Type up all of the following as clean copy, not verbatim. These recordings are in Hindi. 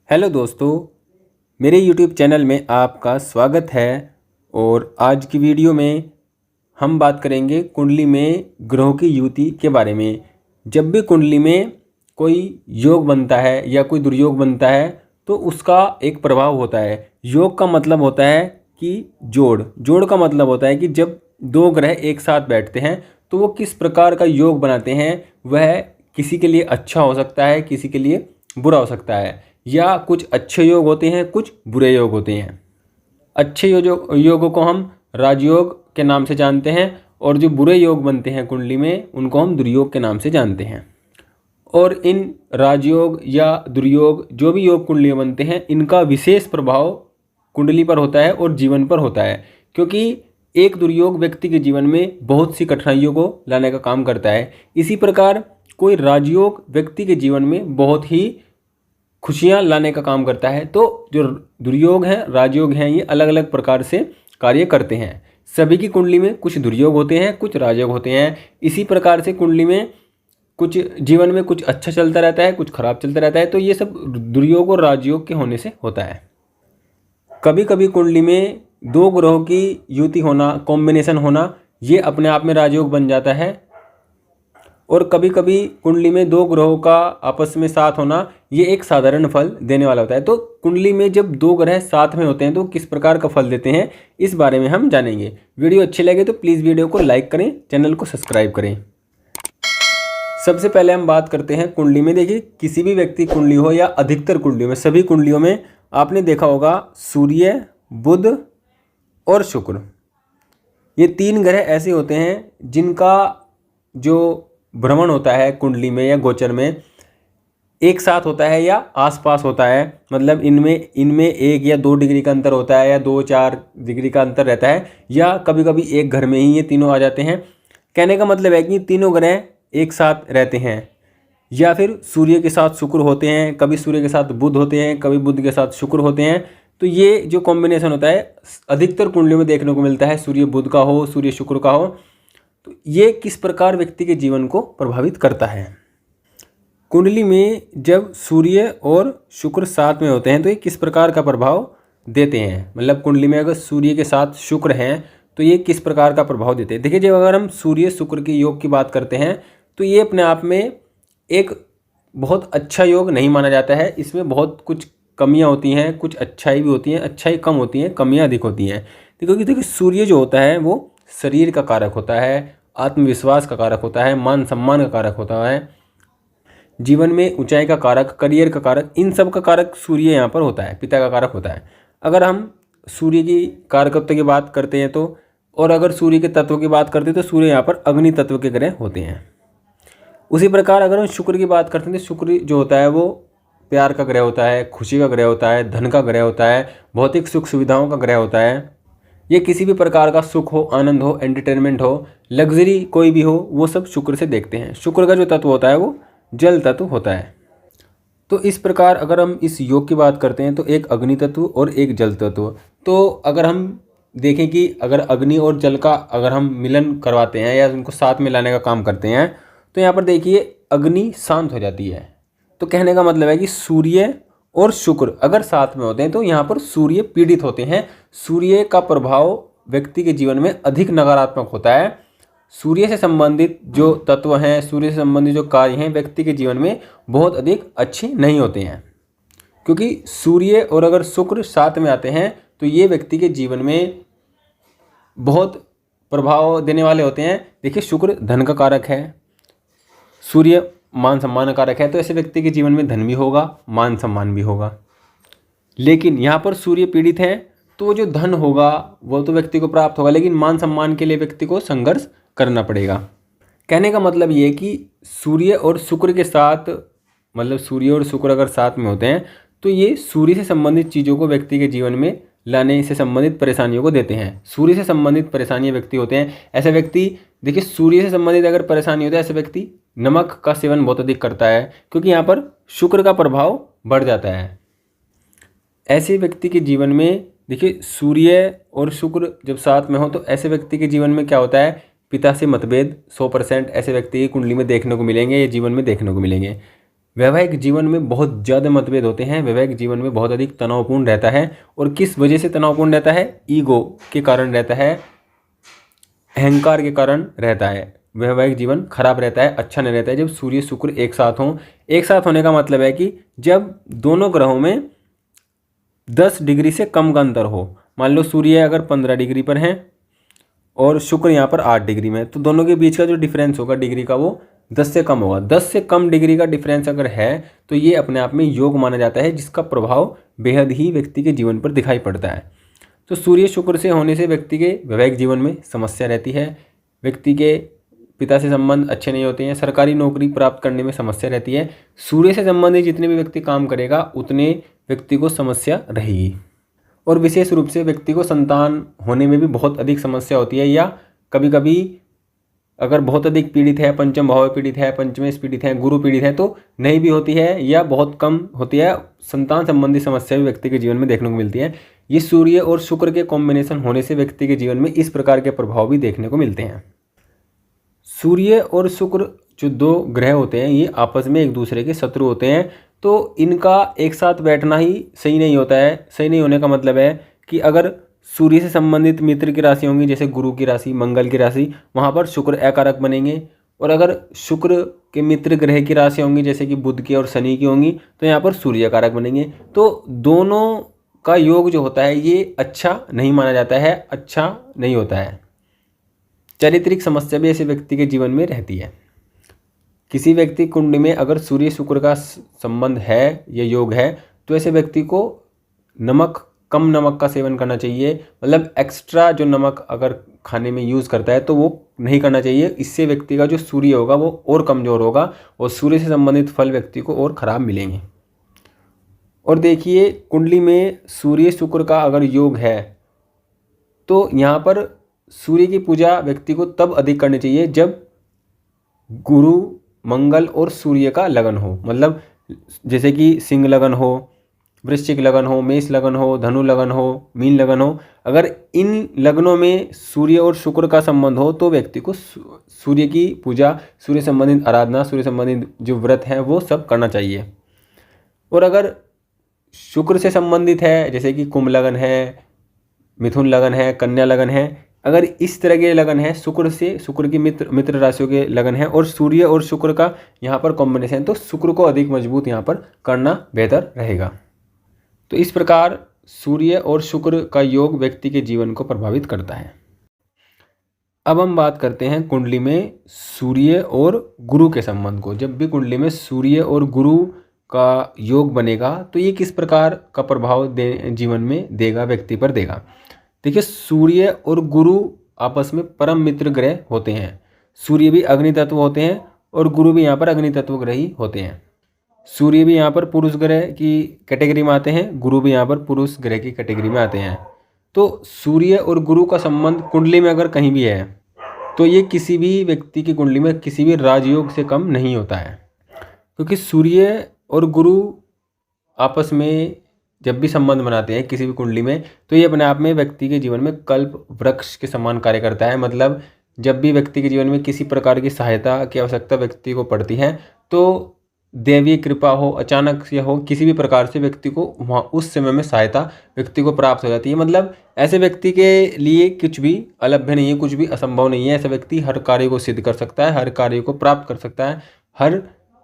हेलो दोस्तों, मेरे यूट्यूब चैनल में आपका स्वागत है। और आज की वीडियो में हम बात करेंगे कुंडली में ग्रहों की युति के बारे में। जब भी कुंडली में कोई योग बनता है या कोई दुर्योग बनता है तो उसका एक प्रभाव होता है। योग का मतलब होता है कि जोड़ का मतलब होता है कि जब दो ग्रह एक साथ बैठते हैं तो वो किस प्रकार का योग बनाते हैं। वह किसी के लिए अच्छा हो सकता है, किसी के लिए बुरा हो सकता है, या कुछ अच्छे योग होते हैं, कुछ बुरे योग होते हैं। अच्छे योगों को हम राजयोग के नाम से जानते हैं और जो बुरे योग बनते हैं कुंडली में उनको हम दुर्योग के नाम से जानते हैं। और इन राजयोग या दुर्योग जो भी योग कुंडली में बनते हैं इनका विशेष प्रभाव कुंडली पर होता है और जीवन पर होता है, क्योंकि एक दुर्योग व्यक्ति के जीवन में बहुत सी कठिनाइयों को लाने का काम करता है। इसी प्रकार कोई राजयोग व्यक्ति के जीवन में बहुत ही खुशियाँ लाने का काम करता है। तो जो दुर्योग हैं, राजयोग हैं, ये अलग अलग प्रकार से कार्य करते हैं। सभी की कुंडली में कुछ दुर्योग होते हैं, कुछ राजयोग होते हैं। इसी प्रकार से कुंडली में कुछ जीवन में कुछ अच्छा चलता रहता है, कुछ खराब चलता रहता है। तो ये सब दुर्योग और राजयोग के होने से होता है। कभी कभी कुंडली में दो ग्रहों की युति होना, कॉम्बिनेशन होना, ये अपने आप में राजयोग बन जाता है। और कभी कभी कुंडली में दो ग्रहों का आपस में साथ होना ये एक साधारण फल देने वाला होता है। तो कुंडली में जब दो ग्रह साथ में होते हैं तो किस प्रकार का फल देते हैं, इस बारे में हम जानेंगे। वीडियो अच्छी लगे तो प्लीज़ वीडियो को लाइक करें, चैनल को सब्सक्राइब करें। सबसे पहले हम बात करते हैं कुंडली में। देखिए, किसी भी व्यक्ति कुंडली हो या अधिकतर कुंडलियों में, सभी कुंडलियों में आपने देखा होगा सूर्य, बुध और शुक्र, ये तीन ग्रह ऐसे होते हैं जिनका जो भ्रमण होता है कुंडली में या गोचर में एक साथ होता है या आसपास होता है। मतलब इनमें 1 या 2 डिग्री का अंतर होता है या 2-4 डिग्री का अंतर रहता है, या कभी कभी एक घर में ही ये तीनों आ जाते हैं। कहने का मतलब है कि तीनों ग्रह एक साथ रहते हैं, या फिर सूर्य के साथ शुक्र होते हैं, कभी सूर्य के साथ बुध होते हैं, कभी बुध के साथ शुक्र होते हैं। तो ये जो कॉम्बिनेशन होता है अधिकतर कुंडलियों में देखने को मिलता है, सूर्य बुध का हो, सूर्य शुक्र का हो। तो ये किस प्रकार व्यक्ति के जीवन को प्रभावित करता है। कुंडली में जब सूर्य और शुक्र साथ में होते हैं तो ये किस प्रकार का प्रभाव देते हैं। मतलब कुंडली में अगर सूर्य के साथ शुक्र हैं तो ये किस प्रकार का प्रभाव देते हैं। देखिए, जब अगर हम सूर्य शुक्र के योग की बात करते हैं तो ये अपने आप में एक बहुत अच्छा योग नहीं माना जाता है। इसमें बहुत कुछ कमियां होती हैं, कुछ अच्छाई भी होती हैं, अच्छाई कम होती हैं, कमियां अधिक होती हैं। क्योंकि देखिए, सूर्य जो होता है वो शरीर का कारक होता है, आत्मविश्वास का कारक होता है, मान सम्मान का कारक होता है, जीवन में ऊंचाई का कारक, करियर का कारक, इन सब का कारक सूर्य यहाँ पर होता है, पिता का कारक होता है। अगर हम सूर्य की कारकत्व की बात करते हैं तो, और अगर सूर्य के तत्व की बात करते हैं तो सूर्य यहाँ पर अग्नि तत्व के ग्रह होते हैं। उसी प्रकार अगर हम शुक्र की बात करते हैं तो शुक्र जो होता है वो प्यार का ग्रह होता है, खुशी का ग्रह होता है, धन का ग्रह होता है, भौतिक सुख सुविधाओं का ग्रह होता है। ये किसी भी प्रकार का सुख हो, आनंद हो, एंटरटेनमेंट हो, लग्जरी कोई भी हो, वो सब शुक्र से देखते हैं। शुक्र का जो तत्व होता है वो जल तत्व होता है। तो इस प्रकार अगर हम इस योग की बात करते हैं तो एक अग्नि तत्व और एक जल तत्व। तो अगर हम देखें कि अगर अग्नि और जल का अगर हम मिलन करवाते हैं या उनको साथ में लाने का काम करते हैं तो यहाँ पर देखिए अग्नि शांत हो जाती है। तो कहने का मतलब है कि सूर्य और शुक्र अगर साथ में होते हैं तो यहाँ पर सूर्य पीड़ित होते हैं। सूर्य का प्रभाव व्यक्ति के जीवन में अधिक नकारात्मक होता है। सूर्य से संबंधित जो तत्व हैं, सूर्य से संबंधित जो कार्य हैं व्यक्ति के जीवन में बहुत अधिक अच्छे नहीं होते हैं, क्योंकि सूर्य और अगर शुक्र साथ में आते हैं तो ये व्यक्ति के जीवन में बहुत प्रभाव देने वाले होते हैं। देखिए, शुक्र धन का कारक है, सूर्य मान सम्मान का कारक है। तो ऐसे व्यक्ति के जीवन में धन भी होगा, मान सम्मान भी होगा। लेकिन यहाँ पर सूर्य पीड़ित है तो जो धन होगा वो तो व्यक्ति को प्राप्त होगा, लेकिन मान सम्मान के लिए व्यक्ति को संघर्ष करना पड़ेगा। कहने का मतलब ये है कि सूर्य और शुक्र के साथ, मतलब सूर्य और शुक्र अगर साथ में होते हैं तो ये सूर्य से संबंधित चीज़ों को व्यक्ति के जीवन में लाने से संबंधित परेशानियों को देते हैं। सूर्य से संबंधित परेशानियाँ व्यक्ति होते हैं। ऐसे व्यक्ति, देखिए, सूर्य से संबंधित अगर परेशानी होती है ऐसे व्यक्ति नमक का सेवन बहुत अधिक करता है, क्योंकि यहाँ पर शुक्र का प्रभाव बढ़ जाता है। ऐसे व्यक्ति के जीवन में देखिए सूर्य और शुक्र जब साथ में हो तो ऐसे व्यक्ति के जीवन में क्या होता है, पिता से मतभेद 100% ऐसे व्यक्ति की कुंडली में देखने को मिलेंगे या जीवन में देखने को मिलेंगे। वैवाहिक जीवन में बहुत ज़्यादा मतभेद होते हैं, वैवाहिक जीवन में बहुत अधिक तनावपूर्ण रहता है। और किस वजह से तनावपूर्ण रहता है? ईगो के कारण रहता है, अहंकार के कारण रहता है। वैवाहिक जीवन खराब रहता है, अच्छा नहीं रहता है जब सूर्य शुक्र एक साथ हों। एक साथ होने का मतलब है कि जब दोनों ग्रहों में 10 डिग्री से कम का अंतर हो। मान लो सूर्य अगर 15 डिग्री पर है और शुक्र यहाँ पर 8 डिग्री में, तो दोनों के बीच का जो डिफरेंस होगा डिग्री का वो 10 से कम होगा। 10 से कम डिग्री का डिफरेंस अगर है तो ये अपने आप में योग माना जाता है, जिसका प्रभाव बेहद ही व्यक्ति के जीवन पर दिखाई पड़ता है। तो सूर्य शुक्र से होने से व्यक्ति के वैवाहिक जीवन में समस्या रहती है, व्यक्ति के पिता से संबंध अच्छे नहीं होते हैं, सरकारी नौकरी प्राप्त करने में समस्या रहती है। सूर्य से संबंधित जितने भी व्यक्ति काम करेगा उतने व्यक्ति को समस्या रहेगी। और विशेष रूप से व्यक्ति को संतान होने में भी बहुत अधिक समस्या होती है, या कभी कभी अगर बहुत अधिक पीड़ित है, पंचम भाव पीड़ित है, पंचमेश पीड़ित है, गुरु पीड़ित है, तो नहीं भी होती है या बहुत कम होती है। संतान संबंधी समस्या भी व्यक्ति के जीवन में देखने को मिलती है। ये सूर्य और शुक्र के कॉम्बिनेशन होने से व्यक्ति के जीवन में इस प्रकार के प्रभाव भी देखने को मिलते हैं। सूर्य और शुक्र जो दो ग्रह होते हैं ये आपस में एक दूसरे के शत्रु होते हैं, तो इनका एक साथ बैठना ही सही नहीं होता है। सही नहीं होने का मतलब है कि अगर सूर्य से संबंधित मित्र की राशि होंगी, जैसे गुरु की राशि, मंगल की राशि, वहाँ पर शुक्र अकारक बनेंगे। और अगर शुक्र के मित्र ग्रह की राशि होंगी, जैसे कि बुध की और शनि की होंगी, तो यहाँ पर सूर्य कारक बनेंगे। तो दोनों का योग जो होता है ये अच्छा नहीं माना जाता है, अच्छा नहीं होता है। चारित्रिक समस्या भी ऐसे व्यक्ति के जीवन में रहती है। किसी व्यक्ति कुंडली में अगर सूर्य शुक्र का संबंध है या योग है, तो ऐसे व्यक्ति को कम नमक का सेवन करना चाहिए। मतलब एक्स्ट्रा जो नमक अगर खाने में यूज़ करता है तो वो नहीं करना चाहिए। इससे व्यक्ति का जो सूर्य होगा वो और कमज़ोर होगा और सूर्य से संबंधित फल व्यक्ति को और ख़राब मिलेंगे। और देखिए, कुंडली में सूर्य शुक्र का अगर योग है तो यहाँ पर सूर्य की पूजा व्यक्ति को तब अधिक करनी चाहिए जब गुरु, मंगल और सूर्य का लगन हो। मतलब जैसे कि सिंह लगन हो, वृश्चिक लगन हो, मेष लगन हो, धनु लगन हो, मीन लगन हो। अगर इन लगनों में सूर्य और शुक्र का संबंध हो तो व्यक्ति को सूर्य की पूजा, सूर्य संबंधित आराधना, सूर्य संबंधित जो व्रत है वो सब करना चाहिए। और अगर शुक्र से संबंधित है, जैसे कि कुंभ लगन है, मिथुन लगन है, कन्या लगन है, अगर इस तरह के लगन है, शुक्र की मित्र राशियों के लगन है और सूर्य और शुक्र का यहाँ पर कॉम्बिनेशन, तो शुक्र को अधिक मजबूत यहाँ पर करना बेहतर रहेगा। तो इस प्रकार सूर्य और शुक्र का योग व्यक्ति के जीवन को प्रभावित करता है। अब हम बात करते हैं कुंडली में सूर्य और गुरु के संबंध को। जब भी कुंडली में सूर्य और गुरु का योग बनेगा तो ये किस प्रकार का प्रभाव जीवन में देगा, व्यक्ति पर देगा। देखिए, सूर्य और गुरु आपस में परम मित्र ग्रह होते हैं। सूर्य भी अग्नि तत्व होते हैं और गुरु भी यहाँ पर अग्नि तत्व ग्रह ही होते हैं। सूर्य भी यहाँ पर पुरुष ग्रह की कैटेगरी में आते हैं, गुरु भी यहाँ पर पुरुष ग्रह की कैटेगरी में आते हैं। तो सूर्य और गुरु का संबंध कुंडली में अगर कहीं भी है तो ये किसी भी व्यक्ति की कुंडली में किसी भी राजयोग से कम नहीं होता है, क्योंकि सूर्य और गुरु आपस में जब भी संबंध बनाते हैं किसी भी कुंडली में तो ये अपने आप में व्यक्ति के जीवन में कल्प वृक्ष के समान कार्य करता है। मतलब जब भी व्यक्ति के जीवन में किसी प्रकार की सहायता की आवश्यकता व्यक्ति को पड़ती है तो दैवीय कृपा हो, अचानक से हो, किसी भी प्रकार से व्यक्ति को वहाँ उस समय में सहायता व्यक्ति को प्राप्त हो जाती है। मतलब ऐसे व्यक्ति के लिए कुछ भी अलभ्य नहीं है, कुछ भी असंभव नहीं है। ऐसा व्यक्ति हर कार्य को सिद्ध कर सकता है, हर कार्य को प्राप्त कर सकता है, हर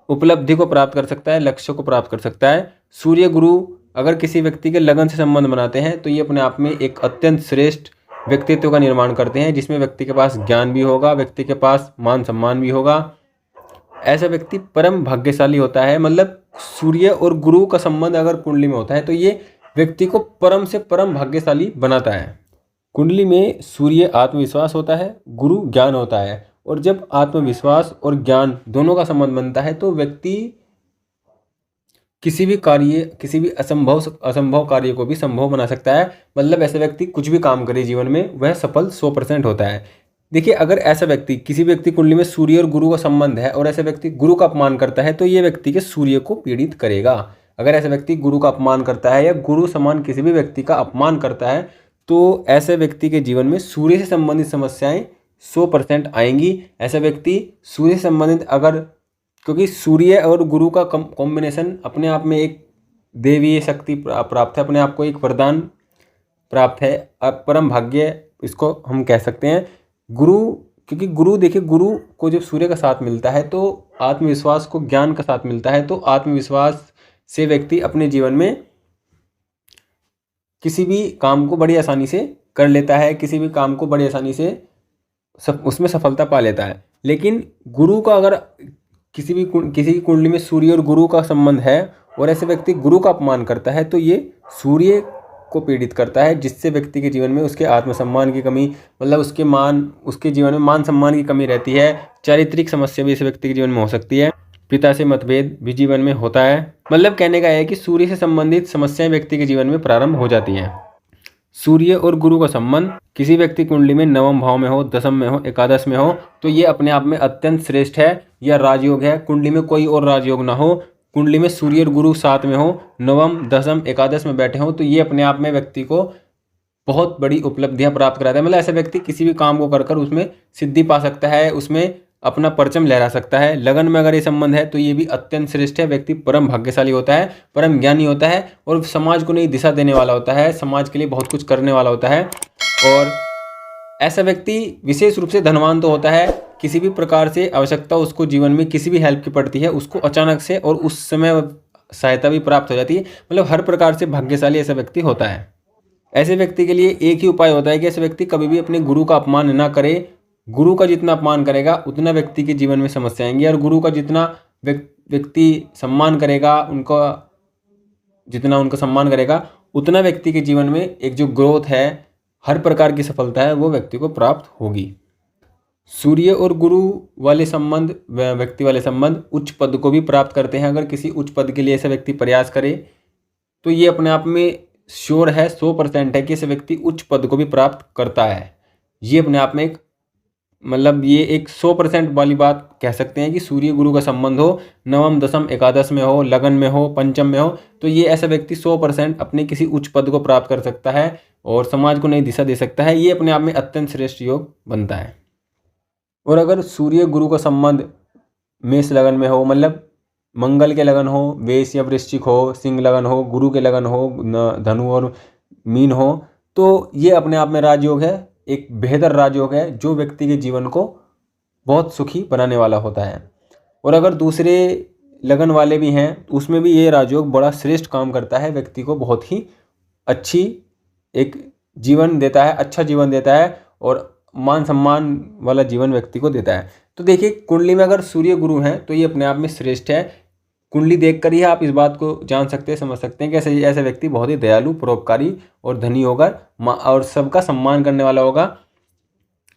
उपलब्धि को प्राप्त कर सकता है, लक्ष्य को प्राप्त कर सकता है। सूर्य गुरु अगर किसी व्यक्ति के लगन से संबंध बनाते हैं तो ये अपने आप में एक अत्यंत श्रेष्ठ व्यक्तित्व का निर्माण करते हैं, जिसमें व्यक्ति के पास ज्ञान भी होगा, व्यक्ति के पास मान सम्मान भी होगा। ऐसा व्यक्ति परम भाग्यशाली होता है। मतलब सूर्य और गुरु का संबंध अगर कुंडली में होता है तो ये व्यक्ति को परम से परम भाग्यशाली बनाता है। कुंडली में सूर्य आत्मविश्वास होता है, गुरु ज्ञान होता है। और जब आत्मविश्वास और ज्ञान दोनों का संबंध बनता है तो व्यक्ति किसी भी असंभव कार्य को भी संभव बना सकता है। मतलब ऐसा व्यक्ति कुछ भी काम करे जीवन में वह सफल 100% होता है। देखिए, अगर ऐसा व्यक्ति किसी व्यक्ति कुंडली में सूर्य और गुरु का संबंध है और ऐसा व्यक्ति गुरु का अपमान करता है तो ये व्यक्ति के सूर्य को पीड़ित करेगा। अगर ऐसा व्यक्ति गुरु का अपमान करता है या गुरु समान किसी भी व्यक्ति का अपमान करता है तो ऐसे व्यक्ति के जीवन में सूर्य से संबंधित समस्याएं 100% आएंगी। ऐसा व्यक्ति सूर्य से संबंधित अगर क्योंकि सूर्य और गुरु का कॉम्बिनेशन अपने आप में एक देवीय शक्ति प्राप्त है, अपने आप को एक वरदान प्राप्त है, परम भाग्य इसको हम कह सकते हैं। गुरु, क्योंकि गुरु देखिए, गुरु को जब सूर्य का साथ मिलता है तो आत्मविश्वास को ज्ञान का साथ मिलता है, तो आत्मविश्वास से व्यक्ति अपने जीवन में किसी भी काम को बड़ी आसानी से कर लेता है, किसी भी काम को बड़ी आसानी से उसमें सफलता पा लेता है। लेकिन गुरु का अगर किसी की कुंडली में सूर्य और गुरु का संबंध है और ऐसे व्यक्ति गुरु का अपमान करता है तो ये सूर्य को पीड़ित करता है, जिससे व्यक्ति के जीवन में उसके आत्मसम्मान की कमी, मतलब उसके जीवन में मान सम्मान की कमी रहती है। चारित्रिक समस्या भी इस व्यक्ति के जीवन में हो सकती है। पिता से मतभेद भी जीवन में होता है। मतलब कहने का है कि सूर्य से संबंधित समस्याएं व्यक्ति के जीवन में प्रारंभ हो जाती हैं। सूर्य और गुरु का संबंध किसी व्यक्ति कुंडली में नवम भाव में हो, दशम में हो, एकादश में हो तो ये अपने आप में अत्यंत श्रेष्ठ है या राजयोग है। कुंडली में कोई और राजयोग ना हो, कुंडली में सूर्य और गुरु साथ में हो, नवम दशम एकादश में बैठे हो तो ये अपने आप में व्यक्ति को बहुत बड़ी उपलब्धियां प्राप्त कराता है। मतलब ऐसा व्यक्ति किसी भी काम को कर उसमें सिद्धि पा सकता है, उसमें अपना परचम लहरा सकता है। लगन में अगर ये संबंध है तो ये भी अत्यंत श्रेष्ठ है। व्यक्ति परम भाग्यशाली होता है, परम ज्ञानी होता है और समाज को नई दिशा देने वाला होता है, समाज के लिए बहुत कुछ करने वाला होता है। और ऐसा व्यक्ति विशेष रूप से धनवान तो होता है, किसी भी प्रकार से आवश्यकता उसको जीवन में किसी भी हेल्प की पड़ती है उसको अचानक से और उस समय सहायता भी प्राप्त हो जाती है। मतलब हर प्रकार से भाग्यशाली ऐसा व्यक्ति होता है। ऐसे व्यक्ति के लिए एक ही उपाय होता है कि ऐसे व्यक्ति कभी भी अपने गुरु का अपमान ना करे। गुरु का जितना अपमान करेगा उतना व्यक्ति के जीवन में समस्या आएंगी और गुरु का जितना व्यक्ति सम्मान करेगा, जितना उनका सम्मान करेगा उतना व्यक्ति के जीवन में एक जो ग्रोथ है, हर प्रकार की सफलता है वो व्यक्ति को प्राप्त होगी। सूर्य और गुरु वाले संबंध, व्यक्ति वाले संबंध उच्च पद को भी प्राप्त करते हैं। अगर किसी उच्च पद के लिए ऐसा व्यक्ति प्रयास करे तो ये अपने आप में श्योर है, 100% है कि ऐसे व्यक्ति उच्च पद को भी प्राप्त करता है। ये अपने आप में ये एक 100% वाली बात कह सकते हैं कि सूर्य गुरु का संबंध हो, नवम दशम एकादश में हो, लगन में हो, पंचम में हो तो ये ऐसा व्यक्ति 100% अपने किसी उच्च पद को प्राप्त कर सकता है और समाज को नई दिशा दे सकता है। ये अपने आप में अत्यंत श्रेष्ठ योग बनता है। और अगर सूर्य गुरु का संबंध मेष लगन में हो, मतलब मंगल के लगन हो, मेष या वृश्चिक हो, सिंह लगन हो, गुरु के लगन हो, धनु और मीन हो तो ये अपने आप में राजयोग है, एक बेहतर राजयोग है जो व्यक्ति के जीवन को बहुत सुखी बनाने वाला होता है। और अगर दूसरे लगन वाले भी हैं उसमें भी ये राजयोग बड़ा श्रेष्ठ काम करता है, व्यक्ति को बहुत ही अच्छी एक जीवन देता है, अच्छा जीवन देता है और मान सम्मान वाला जीवन व्यक्ति को देता है। तो देखिए, कुंडली में अगर सूर्य गुरु हैं तो ये अपने आप में श्रेष्ठ है। कुंडली देखकर ही आप इस बात को जान सकते हैं, समझ सकते हैं कि ऐसा व्यक्ति बहुत ही दयालु, परोपकारी और धनी होगा और सबका सम्मान करने वाला होगा।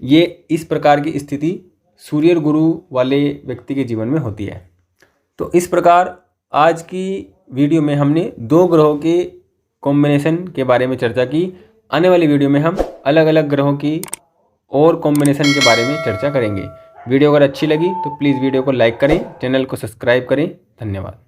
ये इस प्रकार की स्थिति सूर्य और गुरु वाले व्यक्ति के जीवन में होती है। तो इस प्रकार आज की वीडियो में हमने 2 ग्रहों के कॉम्बिनेशन के बारे में चर्चा की। आने वाली वीडियो में हम अलग अलग ग्रहों की और कॉम्बिनेशन के बारे में चर्चा करेंगे। वीडियो अगर अच्छी लगी तो प्लीज़ वीडियो को लाइक करें, चैनल को सब्सक्राइब करें। धन्यवाद।